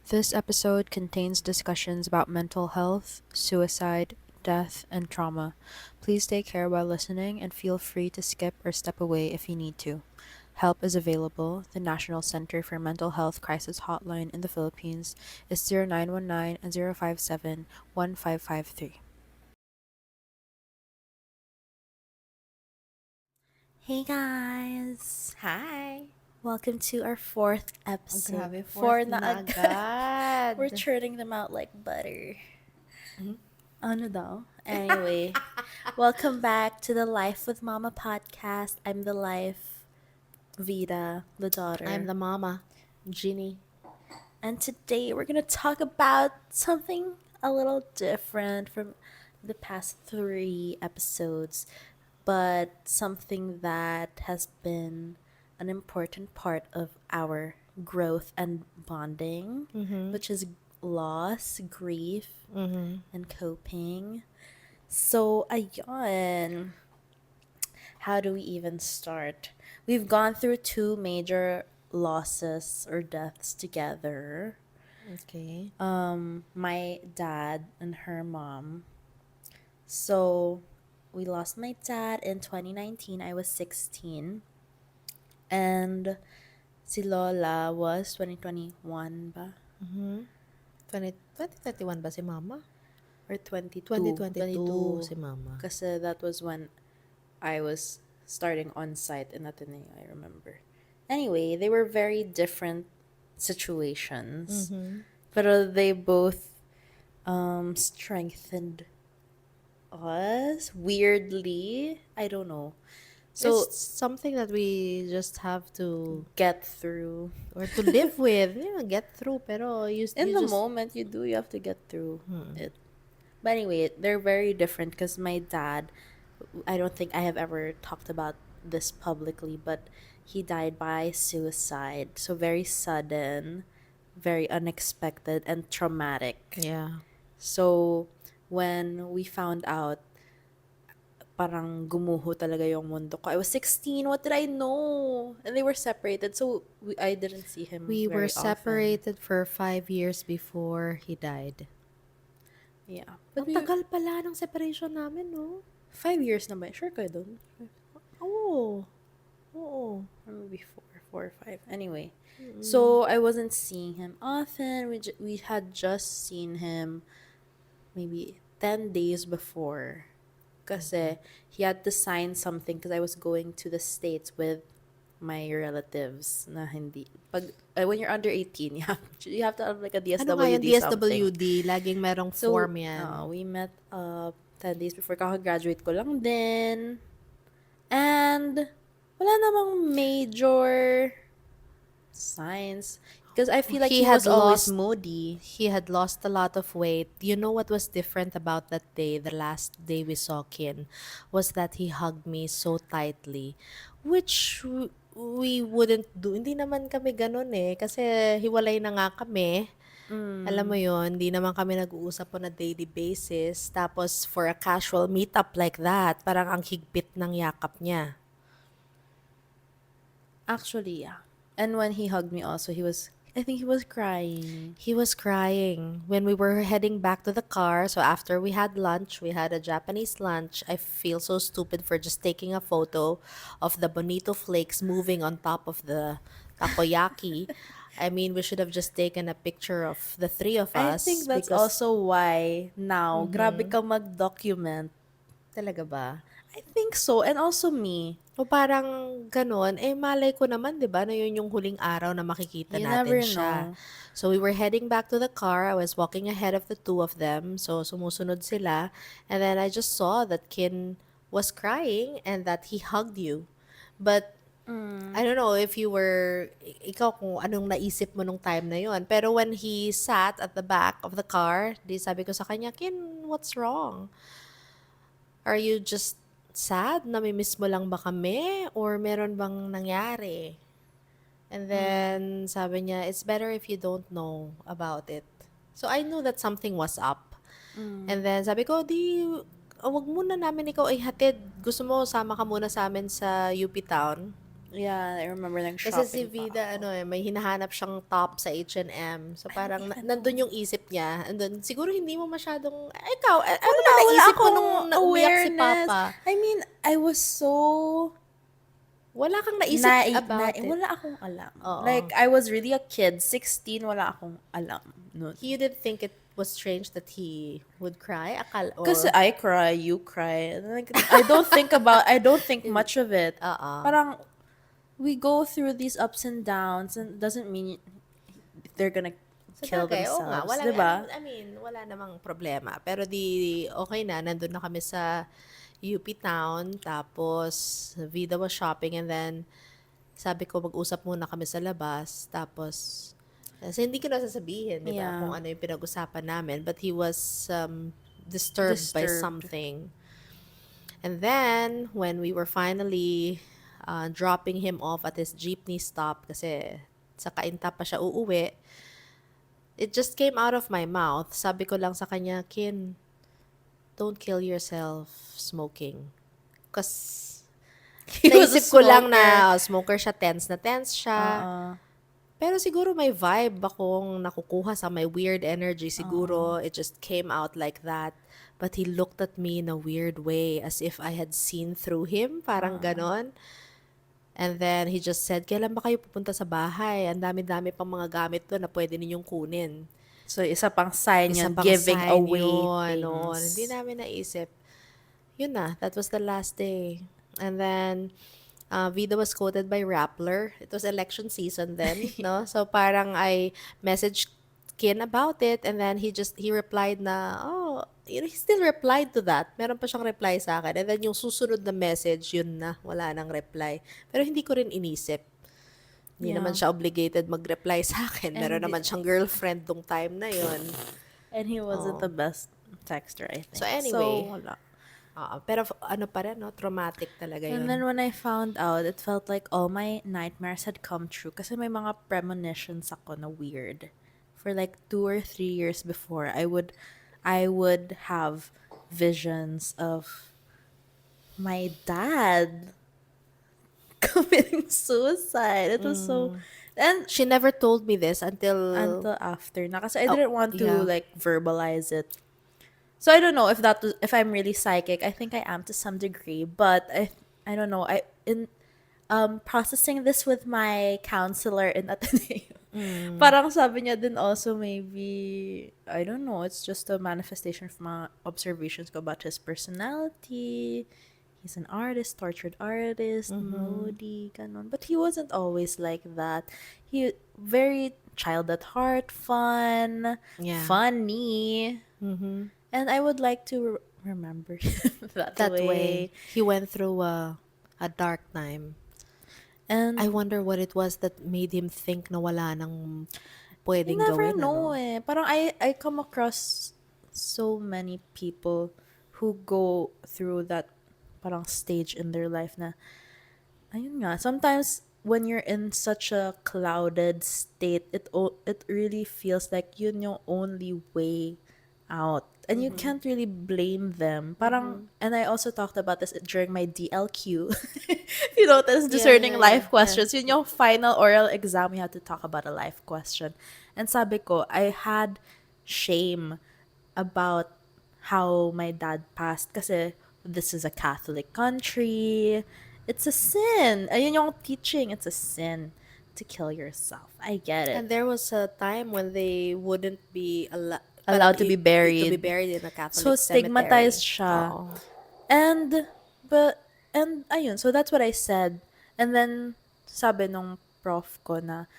This episode contains discussions about mental health, suicide, death, and trauma. Please take care while listening and feel free to skip or step away if you need to. Help is available. The National Center for Mental Health Crisis Hotline in the Philippines is 0919 057 1553. Hey guys! Hi! Welcome to our fourth Oh, episode. grabe, Four fourth na na agad. agad. We're churning them out like butter. Mhm. Ano daw? Anyway, welcome back to the Life with Mama podcast. I'm the life, Vida, the I'm daughter. the mama, Ginny. And today we're going to talk about something a little different from the past three episodes, but something that has been an important part of our growth and bonding, Mm-hmm. which is loss, grief, Mm-hmm. and coping. So, ayun. How do we even start? We've gone through two major losses or deaths together. Okay. My dad and her mom. So, we lost my dad in 2019. I was 16. And si Lola was 2021 ba? Mm-hmm. 2021 ba si mama? Or 22? 2022 si mama. Kasi that was when I was starting on site in Ateneo, I remember. Anyway, they were very different situations, Mm-hmm. but they both strengthened us weirdly. I don't know. So It's something that we just have to, get through. or to live with. Get through. Pero In you the just, moment, you have to get through it. But anyway, they're very different because my dad, I don't think I have ever talked about this publicly, but he died by suicide. So very sudden, very unexpected, and traumatic. yeah. So when we found out, parang gumuho talaga yung mundo ko. I was 16. What did I know? And they were separated. So I didn't see him We were very often. separated for 5 years before he died. Yeah. Ang But tagal pala ng separation namin, no? 5 years na ba? Sure kayo dun? Oo. Oo. Or maybe four or five. Anyway, so I wasn't seeing him often. We had just seen him maybe 10 days before, kasi he had to sign something because I was going to the States with my relatives na hindi when you're under 18 you have to have like a Ano nga yan, DSWD something. DSWD? Laging merong So form yan. we met 10 days before, kakagraduate ko lang din. And wala namang major signs. Because I feel like he was always moody. He had lost a lot of weight. You know what was different about that day, the last day we saw Kin, was that he hugged me so tightly, which we wouldn't do. Hindi naman kami ganun eh, kasi hiwalay na nga kami. Alam mo yon, hindi naman kami nag-uusap on a daily basis. Tapos for a casual meetup like that, parang ang higpit ng yakap niya. Actually, yeah. And when he hugged me also, I think he was crying. He was crying when we were heading back to the car. So after we had lunch, we had a Japanese lunch. I feel so stupid for just taking a photo of the bonito flakes moving on top of the takoyaki. I mean, we should have just taken a picture of the three of I us think that's because also why now, grabe ka mag-document. talaga ba? I think so. And also me. O parang gano'n, eh malay ko naman 'di ba na yun yung huling araw na makikita You natin never siya. know. So we were heading back to the car. I was walking ahead of the two of them. So sumusunod sila. And then I just saw that Kin was crying and that he hugged you. But I don't know if you were, ikaw kung anong naisip mo nung time na yun. Pero when he sat at the back of the car, di sabi ko sa kanya, Kin, what's wrong? Are you just sad? Namimiss mo lang ba kami? Or meron bang nangyari? And then, sabi niya, it's better if you don't know about it. So, I knew that something was up. And then, sabi ko, wag muna namin ikaw ihatid. Gusto mo, sama ka muna sa amin sa UP Town? Yeah, I remember Kasi si nag-shopping pa Vida, ako. may hinahanap siyang top sa H&M. So, I don't parang even nandun know. yung isip niya. Andun, siguro hindi mo masyadong, ikaw, ano ba Wala naisip mo akong nung umiyak si awareness. Papa? I mean, I was so Wala kang naisip about it. wala akong alam. Oo. Like, I was really a kid. 16, wala akong alam nun. You didn't think it was strange that he would cry? Kasi Or, I cry, you cry. Like, I don't think much of it. oo. Parang, we go through these ups and downs and it doesn't mean they're gonna Sa kill bagay, oo nga, themselves, wala, 'di ba? I mean, wala namang problema. Pero okay na, nandun na kami sa UP Town, tapos Vida was shopping, and then sabi ko mag-usap muna kami sa labas, tapos kasi hindi ko na sasabihin, di ba, kung Yeah, ano yung pinag-usapan namin, but he was disturbed by disturbed. something. And then, when we were finally dropping him off at his jeepney stop, kasi sa Kainta pa siya uuwi, it just came out of my mouth. Sabi ko lang sa kanya, Kin, don't kill yourself smoking. Kasi He was a naisip ko lang smoker. na smoker siya, tense na tense siya. Uh-uh. Pero siguro may vibe akong nakukuha sa may weird energy. Siguro it just came out like that. But he looked at me in a weird way as if I had seen through him. Parang ganon. And then he just said, kailan ba kayo pupunta sa bahay? Ang dami-dami pang mga gamit doon na pwede ninyong kunin. So, isa pang sign Isa yun, pang giving sign away yun. Noon. Hindi things. namin naisip. Yun na, that was the last day. And then, Vida was quoted by Rappler. It was election season then, no? So parang I messaged Kin about it, and then he replied na, oh, he still replied to that. Meron pa siyang reply sa akin. And then yung susunod na message, yun na, wala nang reply. Pero hindi ko rin inisip. Hindi naman Yeah. siya obligated mag-reply sa akin. Meron And naman siyang girlfriend nung time na yun. and he wasn't the Oh. best texter, I So think. anyway, So, wala. pero ano pa rin, no? Traumatic talaga And yun. then when I found out, it felt like all my nightmares had come true kasi may mga premonitions ako na weird. For like 2 or 3 years before, I would have visions of my dad committing suicide. It was so, and She never told me this until, until after na kasi I oh, didn't want to yeah. like verbalize it. So I don't know if if I'm really psychic. I think I am to some degree, but I don't know. I in processing this with my counselor in Ateneo. Parang sabi niya din also maybe I don't know, it's just a manifestation of my observations ko about his personality. He's an artist, tortured artist, moody, ganon. But he wasn't always like that. He very child at heart, fun, Yeah. funny. Mm-hmm. And I would like to remember him that That way. way, he went through a dark time. And I wonder what it was that made him think na wala nang you pwedeng never gawin, know ano? eh. Parang I come across so many people who go through that parang stage in their life na, ayun nga, sometimes when you're in such a clouded state, it really feels like yun yung only way out. And you can't really blame them. Parang, and I also talked about this during my DLQ. If you notice, discerning life questions. Yun yung final oral exam, you have to talk about a life question. And sabi ko, I had shame about how my dad passed kasi this is a Catholic country. It's a sin. Ayun yung teaching. It's a sin to kill yourself. I get it. And there was a time when they wouldn't be Allowed to be buried. in a Catholic So, cemetery. stigmatized siya. Oo. And ayun, so that's what I said. And then, sabi nung prof ko na,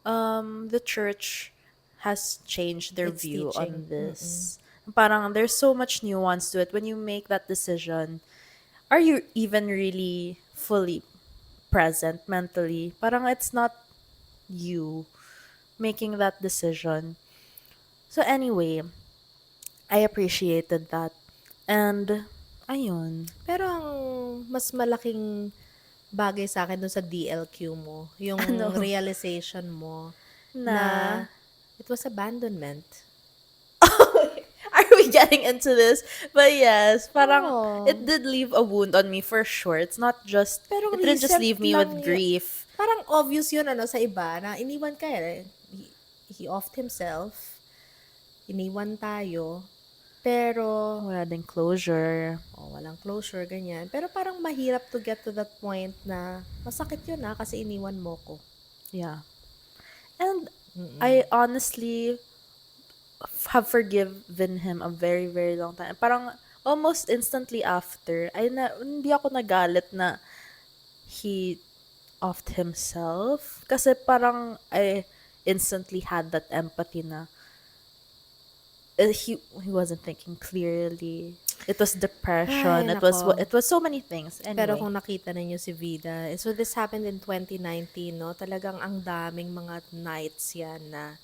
the church has changed their It's view teaching. on this. Parang there's so much nuance to it when you make that decision. Are you even really fully present mentally? Parang it's not you making that decision. So anyway, I appreciated that. And ayun. Pero ang mas malaking bagay sa akin dun sa DLQ mo, yung Ano? realization mo Na it was abandonment. are we getting into this. But yes, parang Oh. it did leave a wound on me for sure. It's not just, Pero it didn't just recent leave me lang with grief. parang obvious yun ano sa iba na iniwan ka eh. He offed himself. Iniwan tayo. Pero, Wala ding closure. walang closure, ganyan. Pero parang mahirap to get to that point na masakit yun kasi iniwan mo ko. Yeah. And I honestly have forgiven him a very, very long time. Parang almost instantly after, hindi ako nagalit na he offed himself. Kasi parang I instantly had that empathy na he wasn't thinking clearly. It was depression. Ay, It nako. was so many things. Pero Anyway. kung nakita ninyo si Vida, so this happened in 2019, no? Talagang ang daming mga nights yan na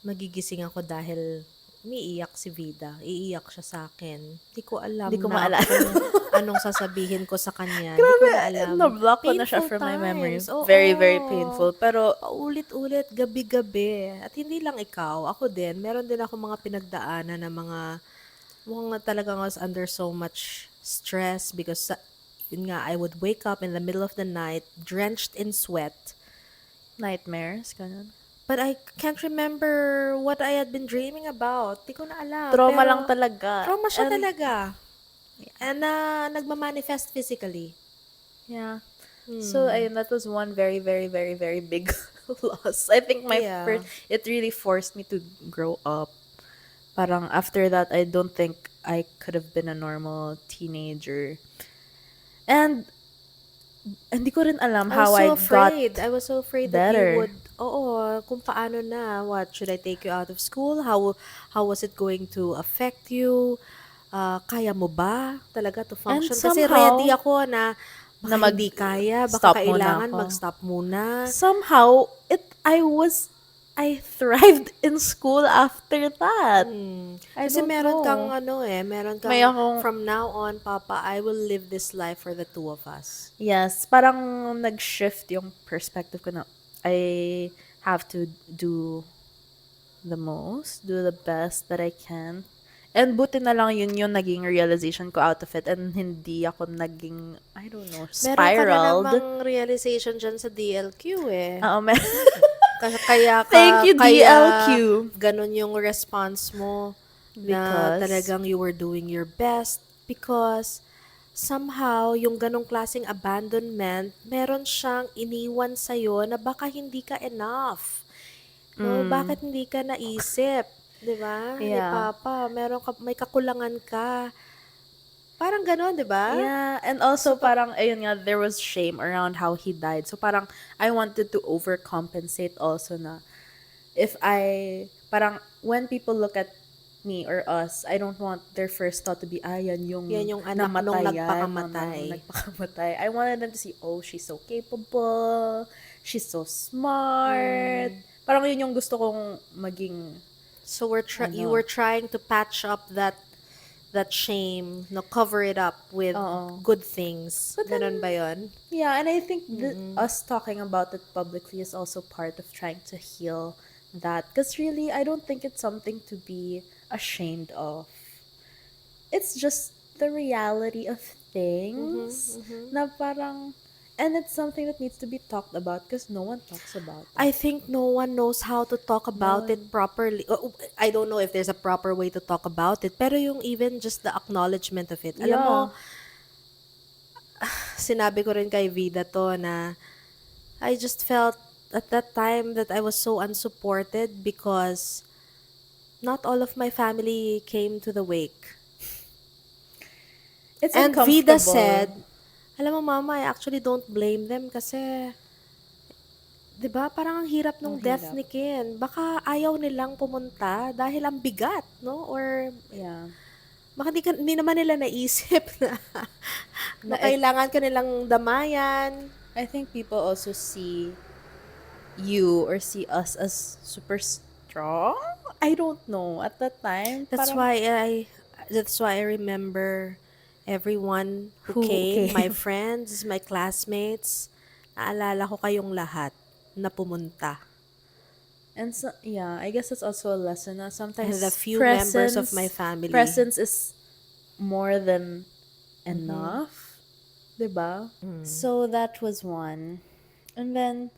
magigising ako dahil umiiyak si Vida. Iiyak siya sa akin. Hindi ko alam Hindi ko na maalala. kung anong sasabihin ko sa kanya. Hindi ko na alam. Na-block ko na siya Painful from my memory. times. Oo. Very, very painful. Pero, Paulit-ulit, gabi-gabi. At hindi lang ikaw, ako din. Meron din ako mga pinagdaanan na mukhang talagang I was under so much stress because yun nga, I would wake up in the middle of the night, drenched in sweat. nightmares, ganun. But I can't remember what I had been dreaming about. Di ko na alam. Trauma Pero lang talaga. trauma siya And, talaga. And nagmamanifest physically. yeah. So, ayun, that was one very, very, very, very big loss. I think Yeah. it really forced me to grow up. Parang after that, I don't think I could have been a normal teenager. And, hindi ko rin alam how I got I was so afraid that better. you would, kung paano na, what, should I take you out of school? How was it going to affect you? Kaya mo ba talaga to function? Kasi somehow, ready ako na baka na hindi kaya, stop baka muna kailangan ako. mag-stop muna. Somehow, I thrived in school after that. I Kasi don't meron know. kang May akong- from now on, Papa, I will live this life for the two of us. Yes, parang nag-shift yung perspective ko na I have to do the best that I can. And buti na lang yun yung naging realization ko out of it and hindi ako naging, I don't know, Meron ka na spiraled. namang realization dyan sa DLQ eh. Oo, Kaya Thank you, kaya DLQ. ganun yung response mo na Because- talagang you were doing your best because somehow yung ganong klaseng abandonment, meron siyang iniwan sa'yo na baka hindi ka enough. No, bakit hindi ka naisip? 'Di ba? Ni Yeah. Papa, may kakulangan ka. Parang ganon, 'di ba? Yeah, and also parang ayun nga, there was shame around how he died. So parang I wanted to overcompensate also na if parang when people look at me or us, I don't want their first thought to be, yan yung anak nung namatayan, nagpakamatay. nagpakamatay. I wanted them to see, oh, she's so capable, she's so smart. Parang yun yung gusto kong maging, So you were trying to patch up that shame, no, cover it up with good things. Ganon ba yun? yeah, and I think us talking about it publicly is also part of trying to heal that. Because really, I don't think it's something to be ashamed of. It's just the reality of things na parang, and it's something that needs to be talked about because no one talks about it. I think no one knows how to talk about it properly. I don't know if there's a proper way to talk about it, pero yung even just the acknowledgement of it. Alam mo, sinabi ko rin kay Vida to na I just felt at that time that I was so unsupported because not all of my family came to the wake. It's And Vida uncomfortable. said, alam mo mama, I actually don't blame them kasi 'di ba parang ang hirap nung death ni Ken. Baka ayaw nilang pumunta dahil ang bigat, no? Or Yeah. baka hindi naman nila naisip na kailangan ka nilang damayan. I think people also see you or see us as super strong. I don't know. At that time, That's parang- why I remember everyone who Who came, came. my friends, my classmates. Naalala ko kayong lahat na pumunta. And so, yeah, I guess it's also a lesson that And the sometimes few members of my family. presence is more than enough, 'di ba? So that was one. And then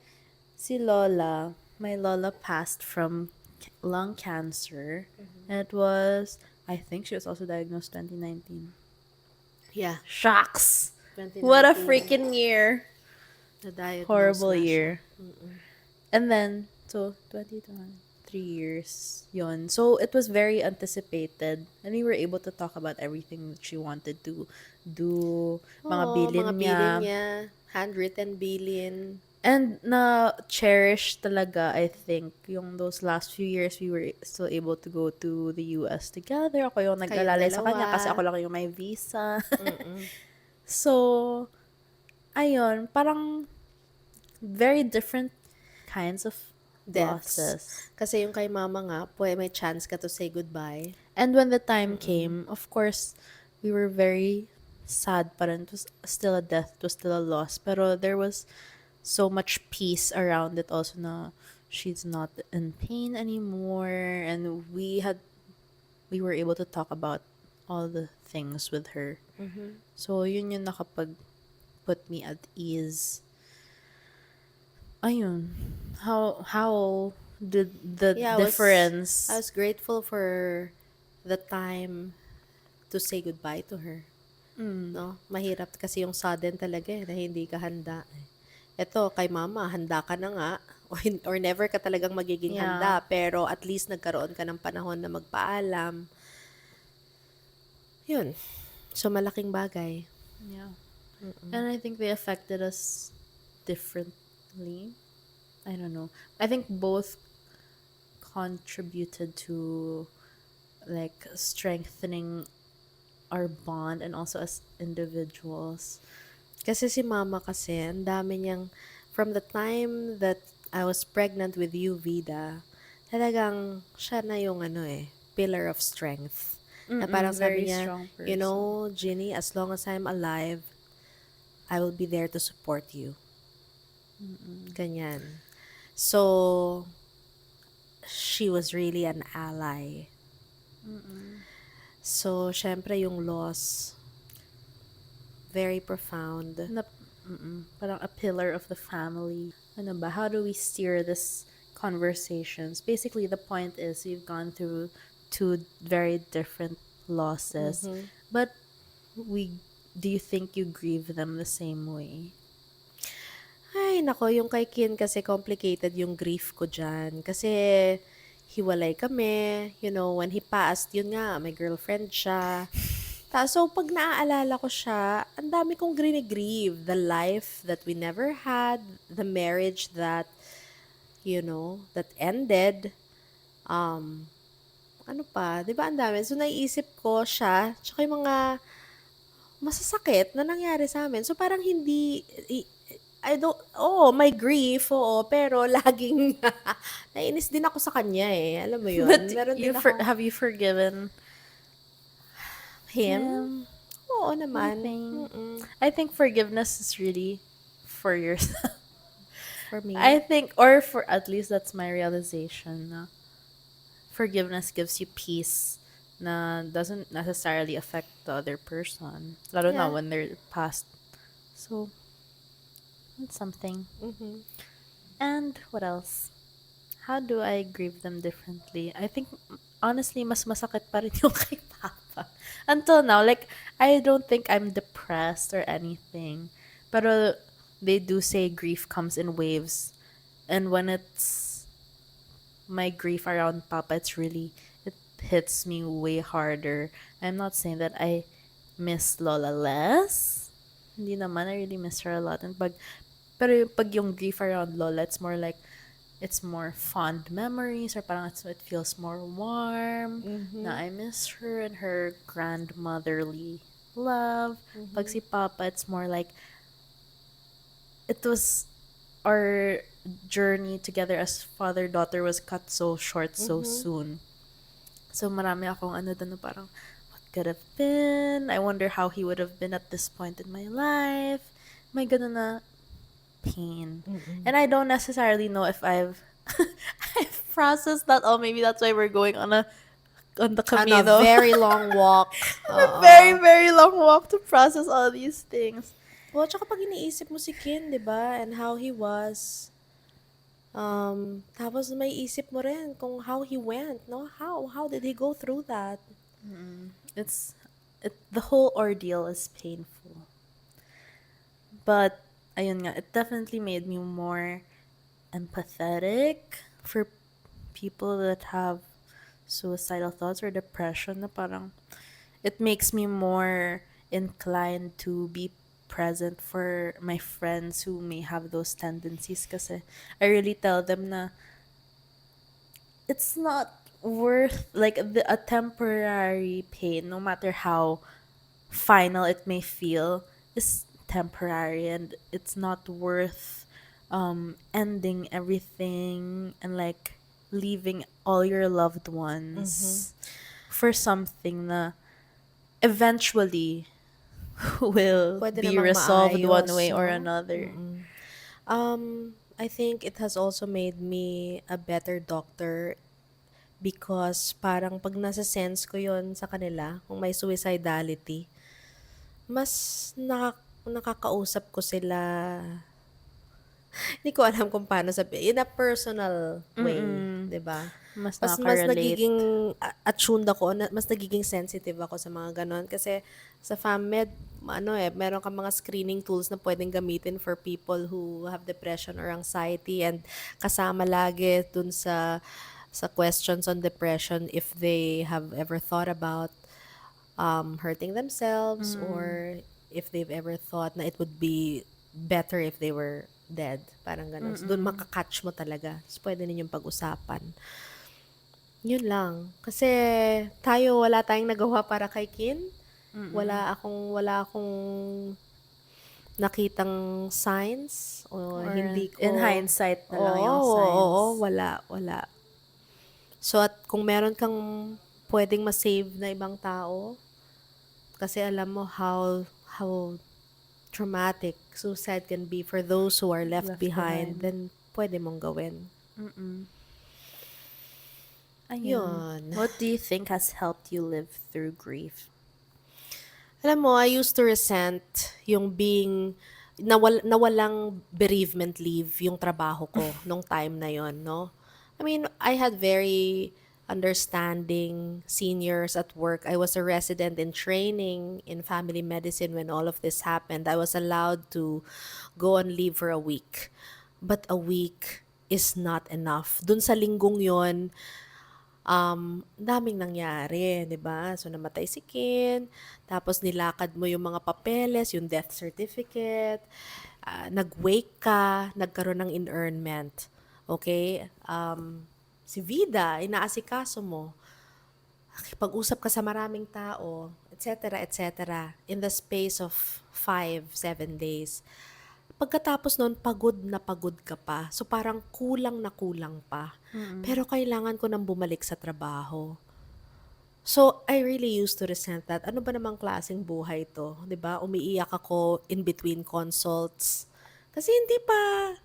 si Lola, my Lola passed from lung cancer. And it was, I think she was also diagnosed 2019. Yeah, Shocks! What a 2019, freaking year. na-diagnose Horrible nga siya. year. And then, so, 2021, 3 years, yon. So, it was very anticipated. And we were able to talk about everything that she wanted to do, mga Oo, bilin mga niya. bilin niya, handwritten bilin. And na-cherish talaga, I think, yung those last few years, we were still able to go to the US together. Ako yung Kayong nag-alalay sa kanya kasi dalawa. ako lang yung may visa. So, ayun, parang very different kinds of Deaths. losses. Kasi yung kay mama nga, may chance ka to say goodbye. And when the time came, of course, we were very sad pa rin. It was still a death, it was still a loss. Pero there was so much peace around it also na she's not in pain anymore. And we were able to talk about all the things with her. So, yun yung nakapag put me at ease. Ayun. How did the Yeah, difference? I was grateful for the time to say goodbye to her. No? Mahirap kasi yung sudden talaga na hindi ka handa. Ito, kay mama, handa ka na nga. Or never ka talagang magiging Yeah. handa. Pero at least nagkaroon ka ng panahon na magpaalam. Yun. So, malaking bagay. Yeah. And I think they affected us differently. I don't know. I think both contributed to like strengthening our bond and also as individuals. Kasi si mama kasi, ang dami niyang, from the time that I was pregnant with you, Vida, talagang siya na yung pillar of strength. Na parang Very sabi niya, strong you person. know, Ginny, as long as I'm alive, I will be there to support you. Ganyan. So, she was really an ally. So, syempre yung loss, very profound. Parang a pillar of the family. Ano ba? How do we steer this conversations? Basically, the point is we've gone through two very different losses. But do you think you grieve them the same way? Ay, nako, yung kay Kin kasi complicated yung grief ko dyan. Kasi hiwalay kami, when he passed, yun nga, may girlfriend siya. So, pag naaalala ko siya, ang dami kong grieve. The life that we never had, the marriage that, that ended. Ano pa, di ba ang dami? So, naiisip ko siya, tsaka yung mga masasakit na nangyari sa amin. So, parang hindi, may grief, oo, pero laging, nainis din ako sa kanya alam mo yun. But Meron din ako, have you forgiven him? Oo naman. anything? I think forgiveness is really for yourself. For me. I think, or for at least that's my realization. Na forgiveness gives you peace na doesn't necessarily affect the other person. Lalo na Yeah. when they're past. So, that's something. And what else? How do I grieve them differently? I think, honestly, mas masakit pa rin yung kay Papa. Until now, like, I don't think I'm depressed or anything. Pero they do say grief comes in waves. And when it's my grief around Papa, it hits me way harder. I'm not saying that I miss Lola less. Hindi naman, I really miss her a lot. And pero pag yung grief around Lola, it's more like, it's more fond memories or parang it feels more warm na I miss her and her grandmotherly love. Pag si Papa, it's more like it was our journey together as father-daughter was cut so short so soon. So marami akong doon na parang what could have been? I wonder how he would have been at this point in my life. May ganun na pain. And I don't necessarily know if I've process that. Oh, maybe that's why we're going on the On a Camino. very long walk. A very, Oo. very long walk to process all these things. Oo, tsaka pag iniisip mo si Kin, di ba? And how he was. Tapos may isip mo rin kung how he went, no? How did he go through that? It's the whole ordeal is painful. But ayun nga, it definitely made me more empathetic for people that have suicidal thoughts or depression na parang it makes me more inclined to be present for my friends who may have those tendencies kasi I really tell them na it's not worth like a temporary pain no matter how final it may feel is temporary and it's not worth ending everything and like leaving all your loved ones for something na eventually will Pwede be namang resolved one maayos, way or no? another. I think it has also made me a better doctor because parang pag nasa sense ko yon sa kanila, kung may suicidality, mas nakakausap ko sila. Hindi ko alam kung paano sabihin. In a personal way, Mm-mm. 'di ba? Mas Mas nakaka-relate. nagiging attuned ako, mas nagiging sensitive ako sa mga ganon. Kasi sa FAMED, meron kang mga screening tools na pwedeng gamitin for people who have depression or anxiety and kasama lagi dun sa questions on depression if they have ever thought about hurting themselves or if they've ever thought na it would be better if they were dead. Parang ganun. So, doon makakatch mo talaga. So, pwede ninyong pag-usapan. Yun lang. Kasi wala tayong nagawa para kay Kin. Wala akong nakitang signs o Or hindi in ko. hindsight na lang yung Oo, signs. wala. So, at kung meron kang pwedeng ma-save na ibang tao, kasi alam mo how traumatic suicide can be for those who are left Left behind, behind. then pwede mong gawin. Ayun. Yun. What do you think has helped you live through grief? Alam mo, I used to resent yung being nawalang bereavement leave yung trabaho ko nung time na yon, no? I mean, I had very understanding seniors at work. I was a resident in training in family medicine when all of this happened. I was allowed to go on leave for a week. But a week is not enough. Dun sa linggong yon, daming nangyari, 'di ba? So namatay si Kin, tapos nilakad mo yung mga papeles, yung death certificate, nag-wake ka, nagkaroon ng inurnment. Okay? Si Vida, inaasikaso mo. Pag-usap ka sa maraming tao, etc., etc., in the space of 5, 7 days. Pagkatapos nun, pagod na pagod ka pa. So parang kulang na kulang pa. Pero kailangan ko nang bumalik sa trabaho. So, I really used to resent that. Ano ba namang klaseng buhay to? 'Di ba? Umiiyak ako in between consults. Kasi hindi pa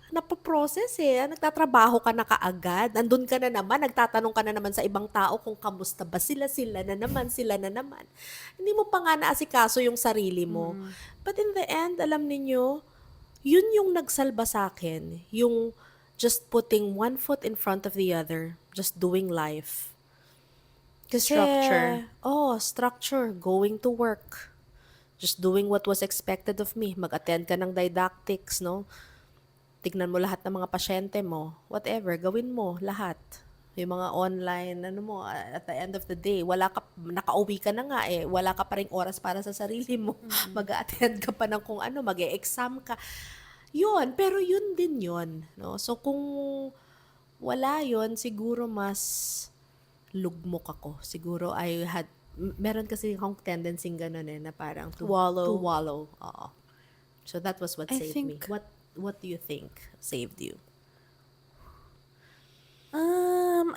napoprocess eh. Nagtatrabaho ka na kaagad. Nandun ka na naman. Nagtatanong ka na naman sa ibang tao kung kamusta ba sila na naman, sila na naman. Hindi mo pa nga naasikaso yung sarili mo. But in the end, alam ninyo, yun yung nagsalba sa akin. Yung just putting one foot in front of the other. Just doing life. Kasi, Structure. structure. Going to work. Just doing what was expected of me. Mag-attend ka ng didactics, no? Tignan mo lahat ng mga pasyente mo. Whatever, gawin mo lahat. Yung mga online, at the end of the day, nakauwi ka na nga eh, wala ka pa ring oras para sa sarili mo. Mag-attend ka pa ng kung ano, mag-e-exam ka. Yun, pero yun din yun, no? So, kung wala yun, siguro mas lugmok ako. Siguro meron kasi akong tendency ganun eh, na parang to Wallow. wallow. Oo. So that was what I saved me. think- What do you think saved you?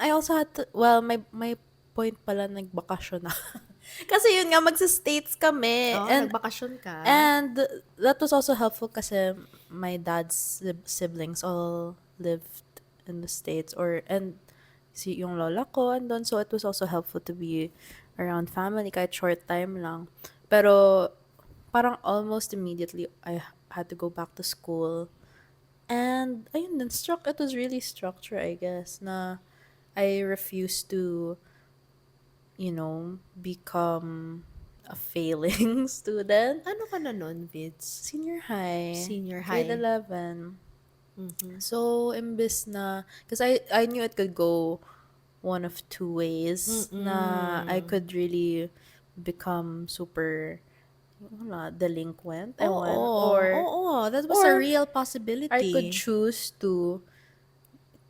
I also had to, well, my point pala, nagbakasyon na. Kasi yun nga, magsa-States kami. Nagbakasyon ka? And that was also helpful kasi my dad's siblings all lived in the States and si yung lola ko andun. So, it was also helpful to be around family kahit short time lang. Pero, parang almost immediately, I had to go back to school. And, ayun din, it was really structure, I guess, na I refused to, become a failing student. Ano ka na nun, Vids? Senior high, Senior grade high. 11. Mhm. So, imbis na, because I knew it could go one of two ways na I Mm. could really become super wala, delinquent, ewan, Oo, oo, that was a or real I could possibility. choose to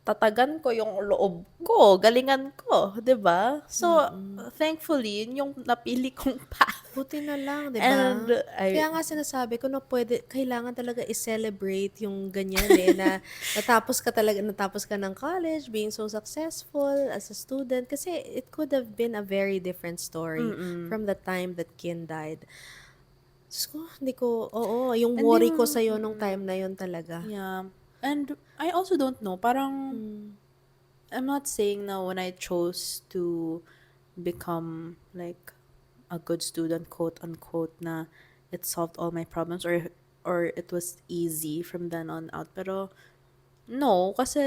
tatagan ko yung loob ko, galingan ko, 'di ba? So, Mm. thankfully, yun yung napili kong path. Buti na lang, 'di And ba? I Kaya nga sinasabi ko na kailangan talaga i-celebrate yung ganyan na natapos ka ng college, being so successful as a student. Kasi it could have been a very different story mm. from the time that Kin died. Diyos ko, hindi ko, oo, yung And worry ko yung sa'yo nung time na yun talaga. yeah. And I also don't know, parang Mm. I'm not saying na when I chose to become like a good student, quote unquote, na it solved all my problems or it was easy from then on out. Pero no, kasi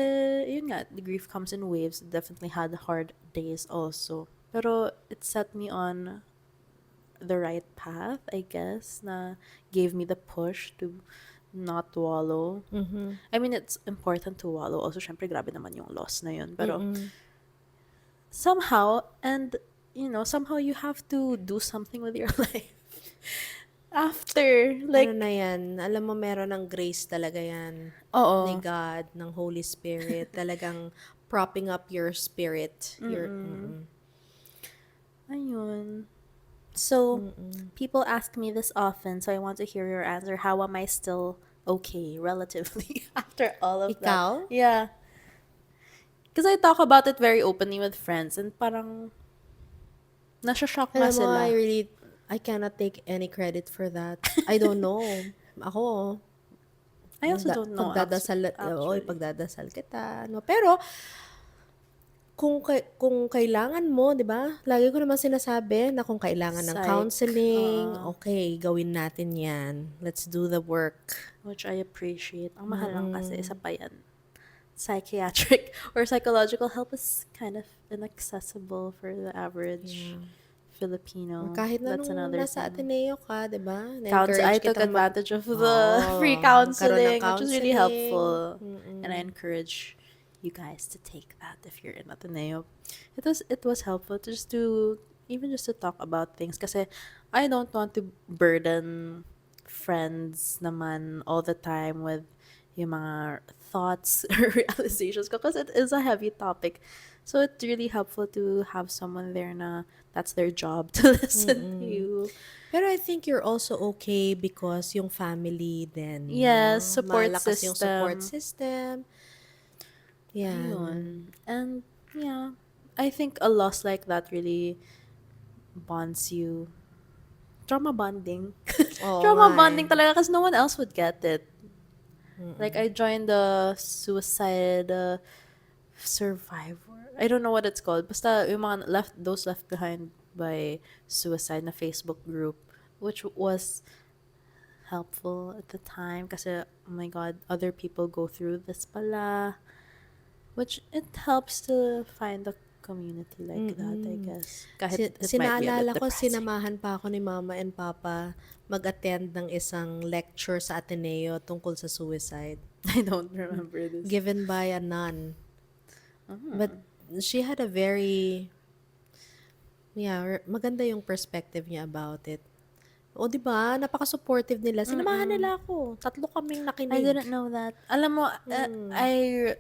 yun nga, the grief comes in waves. It definitely had hard days also. Pero it set me on the right path, I guess, na gave me the push to not wallow. Mhm. I mean, it's important to wallow. Also, syempre, grabe naman yung loss na yun. Pero Mm. somehow, and, somehow you have to do something with your life. After, Ano like, na yan, alam mo meron ng grace talaga yan ni oo. God, ng Holy Spirit, talagang propping up your spirit. Ayun. So, Mm-mm. people ask me this often, so I want to hear your answer. How am I still okay, relatively, after all of that? Ikaw? Yeah. Because I talk about it very openly with friends, and parang, nasha-shock nga Alam mo, sila. I cannot take any credit for that. I don't know. Ako, I also don't know, actually. pagdadasal kita, no? Pero, kung kailangan mo, 'di ba? Lagi ko naman sinasabi na kung kailangan ng Psych. counseling, okay, gawin natin 'yan. Let's do the work. Which I appreciate. Ang mahal lang kasi, isa Mm. pa yan. Psychiatric or psychological help is kind of inaccessible for the average Filipino. Kahit na That's nung another nasa thing. Ateneo ka, 'di ba? I Na-encourage took kitang advantage of the free magkaroon ng counseling, which was really counseling. helpful. And I encourage you guys to take that if you're in Ateneo. It was helpful to just to talk about things kasi I don't want to burden friends naman all the time with yung mga thoughts or realizations ko because it is a heavy topic. So it's really helpful to have someone there na that's their job to listen to you. Pero I think you're also okay because yung family din, Yes, no? support Malakas yung support system. system. Yan. Ayun. And yeah, I think a loss like that really bonds you. Trauma bonding. Oo Trauma nga bonding eh. talaga because no one else would get it. Like I joined the suicide survivor. I don't know what it's called. Basta yung mga those left behind by suicide na Facebook group, which was helpful at the time kasi oh my god, other people go through this pala. Which it helps to find a community like that, I guess. Kahit it might be a bit Sinaalala ko, depressing. sinamahan pa ako ni Mama and Papa mag-attend ng isang lecture sa Ateneo tungkol sa suicide. I don't remember this. Given by a nun. But she had a very, maganda yung perspective niya about it. O, di ba? Napaka-supportive nila. Sinamahan nila ako. 3 kaming I nakinig. didn't know that. Alam mo, I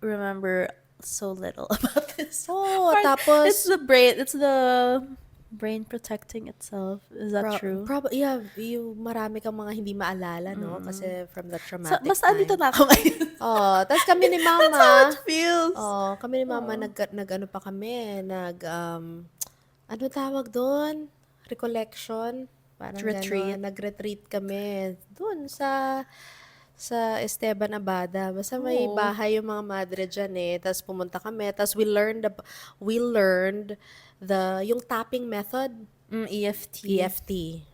remember so little about this. Oo, Part- tapos, it's the brain protecting itself. Is that true? yung marami kang mga hindi maalala, no? Kasi from the traumatic Basta andito time. na ako ngayon. Oh, tapos kami ni That's how Mama, it feels. kami ni Mama, nag-ano pa kami, ano tawag doon? Recollection? Parang Retreat. gano'n. Nag-retreat kami doon sa sa Esteban Abada. Basta may Oh, bahay yung mga madre dyan eh. Tapos pumunta kami. Tapos we learned yung tapping method. EFT. EFT.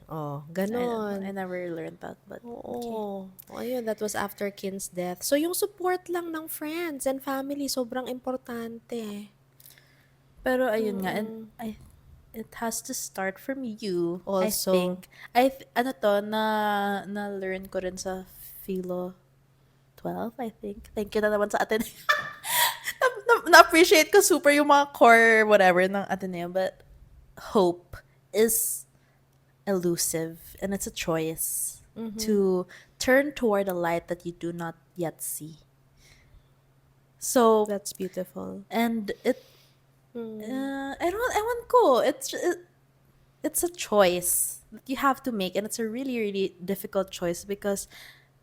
Oh, I don't know. I ganon. never learned that, but okay. Oo. Ayun, that was after Kin's death. So, yung support lang ng friends and family, sobrang importante. Pero ayun nga, and Mm. it has to start from you, I Also, think. Ano to, na-learn ko rin sa Philo 12, I think. Thank you na naman sa atin. Na-appreciate ko super yung mga core whatever ng Ateneo, but hope is elusive and it's a choice to turn toward a light that you do not yet see. So, that's beautiful. and it Mm. ewan ko, it's a choice that you have to make, and it's a really really difficult choice because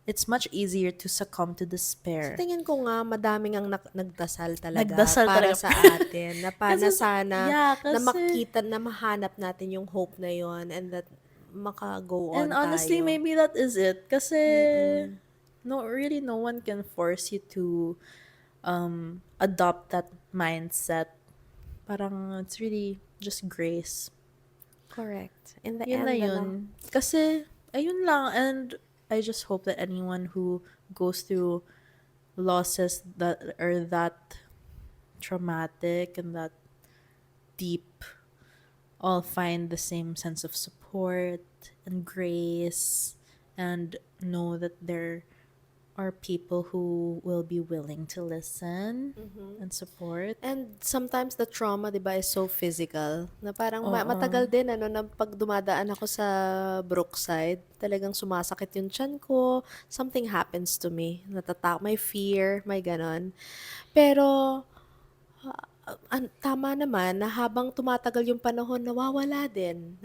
it's much easier to succumb to Sa despair. tingin ko nga, madaming ang nagdasal talaga Nagdasal para talaga. sa atin na Kasi sana yeah, na kasi makita, na mahanap natin yung hope na yon and that maka-go and on honestly tayo. maybe that is it kasi Mm-mm. no one can force you to adopt that mindset. Parang it's really just grace. Correct. In the Yun na end, yun. Kasi, ayun lang. And I just hope that anyone who goes through losses that are that traumatic and that deep all find the same sense of support and grace and know that there are people who will be willing to listen and support. and sometimes the trauma, 'di ba, is so physical na parang Oo. matagal din na pag dumadaan ako sa Brookside, talagang sumasakit yung tiyan ko, something happens to me, may fear, may ganon. Pero tama naman na habang tumatagal yung panahon, nawawala din,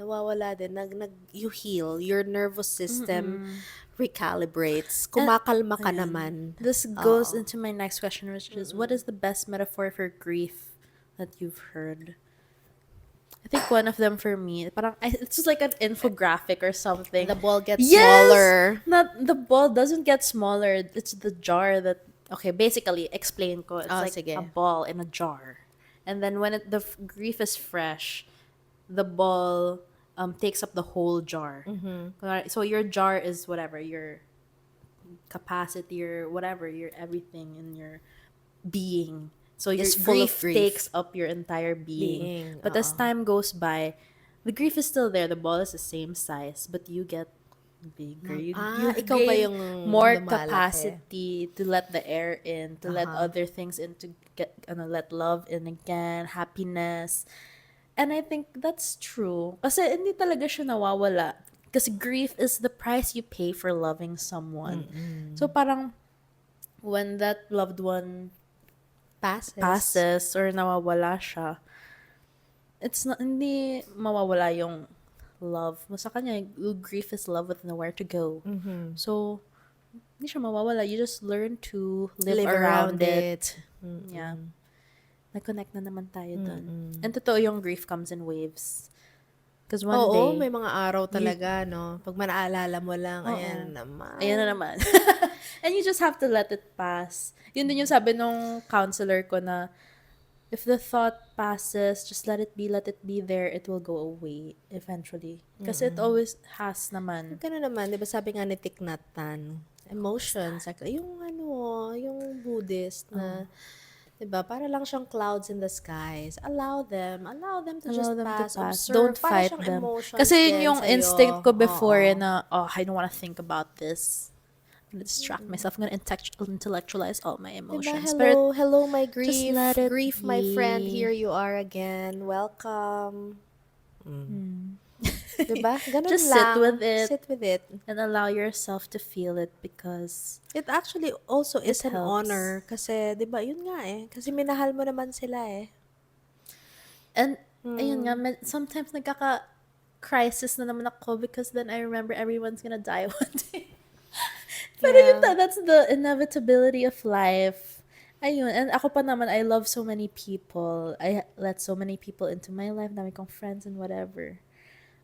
you heal, your nervous system Mm-mm. recalibrates, And kumakalma ka ayan. naman. This goes Oo. into my next question, which is what is the best metaphor for grief that you've heard? I think one of them for me, parang it's just like an infographic or something. The ball gets Yes! smaller. Not the ball doesn't get smaller. It's the jar that okay, basically explain ko. It's Oh, like a sige. ball in a jar. And then when grief is fresh, the ball takes up the whole jar. So your jar is whatever, your capacity or whatever, your everything in your being. So your Is full of grief grief. takes up your entire being. But as time goes by, the grief is still there. The ball is the same size, but you get bigger. You Ikaw ba gain yung more lumalaki? capacity to let the air in, to let other things in, to let love in again, happiness. And I think that's true. Kasi hindi talaga siya nawawala. Kasi grief is the price you pay for loving someone. So parang when that loved one passes or nawawala siya, it's not, hindi mawawala yung love mo sa kanya. Grief is love with nowhere to go. So, hindi siya mawawala. You just learn to live around it. Yeah. Nag-connect na naman tayo dun. And totoo yung grief comes in waves. Because one Oo, day, may mga araw talaga, no? Pag manaalala mo lang, ayan Oo. naman. Ayan na naman. And you just have to let it pass. Yun din yung sabi nung counselor ko na, if the thought passes, just let it be there, it will go away eventually. Kasi it always has naman. Gano'n naman, di ba sabi nga ni Thich Nhat Hanh, emotions, like, yung Buddhist na, di ba, para lang siyang clouds in the skies. Allow them to Allow just them to pass, pass. observe. Don't Para fight siyang them. emotions Kasi yun din yung sa'yo. instinct ko before Oo. na, I don't want to think about this. I'm gonna distract myself. I'm gonna intellectualize all my Diba, emotions. But hello my just grief. let it Grief, my friend, be. here you are again. Welcome. Diba? Ganun Just lang. sit with it. Sit with it. And allow yourself to feel it because It actually also it is an helps. honor kasi, di ba, yun nga eh. Kasi minahal mo naman sila eh. And ayun nga, sometimes nagkaka-crisis na naman ako because then I remember everyone's gonna die one day. Pero yun that's the inevitability of life. Ayun, and ako pa naman, I love so many people. I let so many people into my life. Dami kong friends and whatever.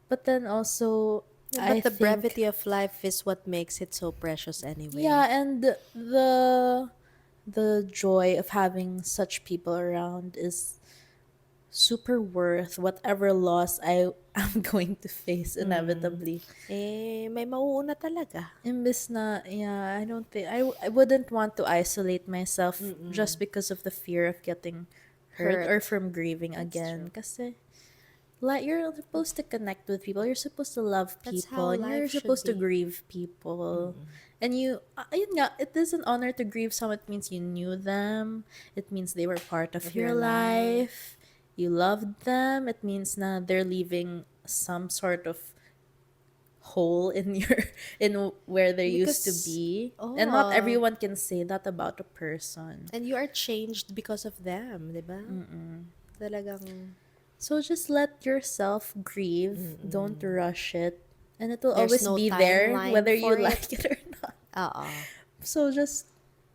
But then also, Yeah, I but the think, brevity of life is what makes it so precious anyway. yeah, and the joy of having such people around is super worth whatever loss I am going to face inevitably. May mauuna talaga. Imbis na, yeah, I don't think I wouldn't want to isolate myself just because of the fear of getting hurt or Hurt. from grieving That's again. true. Kasi like you're supposed to connect with people, you're supposed to love That's people, how and you're life should supposed to be. grieve people. And ayun nga, it is an honor to grieve someone. It means you knew them. It means they were part of Of your your life. life. You loved them. It means na they're leaving some sort of hole in your in where they used to Because, be. And not oh, everyone can say that about a person. and you are changed because of them, di ba? Talagang, So just let yourself grieve. Don't rush it. And it will there's always no be there timeline whether you for it. like it or not. Oo. So just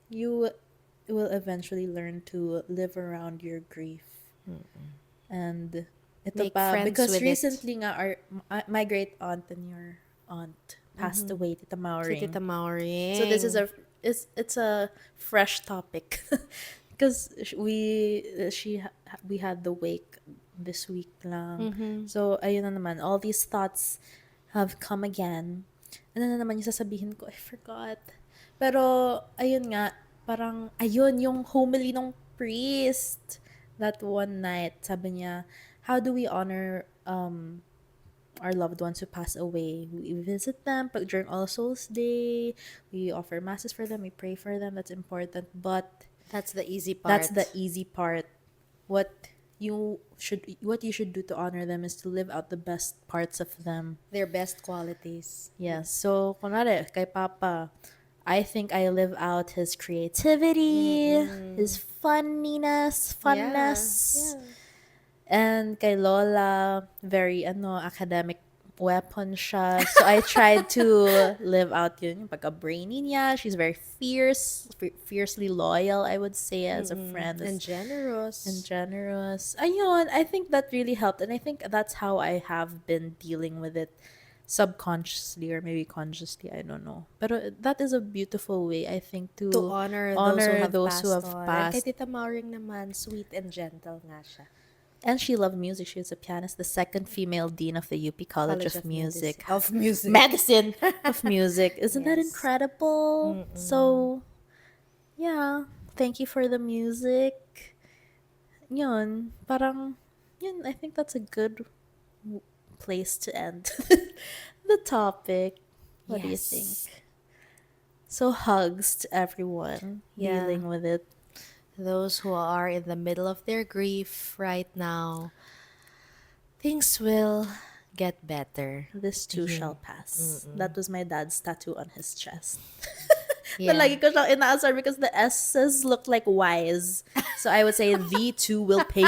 you will eventually learn to live around your grief. And ito Make pa, friends because with it. recently nga my great aunt and your aunt passed away, Tita Si Tita Mauring. So this is Mauring. it's a fresh topic because we had the wake this week lang. So ayun na naman, all these thoughts have come again. Ano na naman yung sasabihin ko? I forgot. Pero ayun nga, parang ayun yung homily ng priest that one night. Sabi niya, how do we honor our loved ones who pass away? We visit them during All Souls Day. We offer masses for them. We pray for them. That's important. But That's the easy that's part. the easy part. What what you should do to honor them is to live out the best parts of them. Their best qualities. Yes. So, kunwari, kay Papa, I think I live out his creativity, his Yeah. funness. Yeah. And kay Lola, very academic weapon siya. So I tried to live out yun, yung pagka-brainy niya. She's very fiercely loyal, I would say, as a friend. And generous. And generous. Ayun, I think that really helped. And I think that's how I have been dealing with it subconsciously or maybe consciously, I don't know. But that is a beautiful way, I think, To honor those who have passed on. And kay passed. Tita Mauring naman, sweet and gentle nga siya. And she loved music. She was a pianist, the second female dean of the UP College of Music. Of music. Medicine of Music. Isn't that Yes. incredible? So, yeah. Thank you for the music. Yun. Parang, yun, I think that's a good place to end the topic. What do you Yes. think? So, hugs to everyone Yeah. dealing with it. Those who are in the middle of their grief right now, things will get better. This too shall pass. That was my dad's tattoo on his chest. Yeah. Na lagi ko siyang inaasar because the S's look like Y's. So I would say, the too will pay.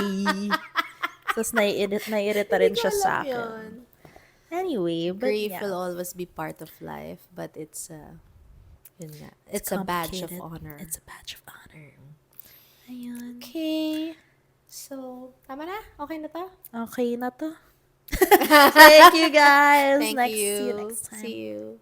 Tapos naiirita rin siya sa akin. Anyway, but Grief yeah. will always be part of life, but it's yun nga, it's a badge of complicated. honor. It's a badge of honor. Ayun. Okay. So, tama na? Okay na to? Okay na to. Thank you guys. Thank See you. you next time. See you.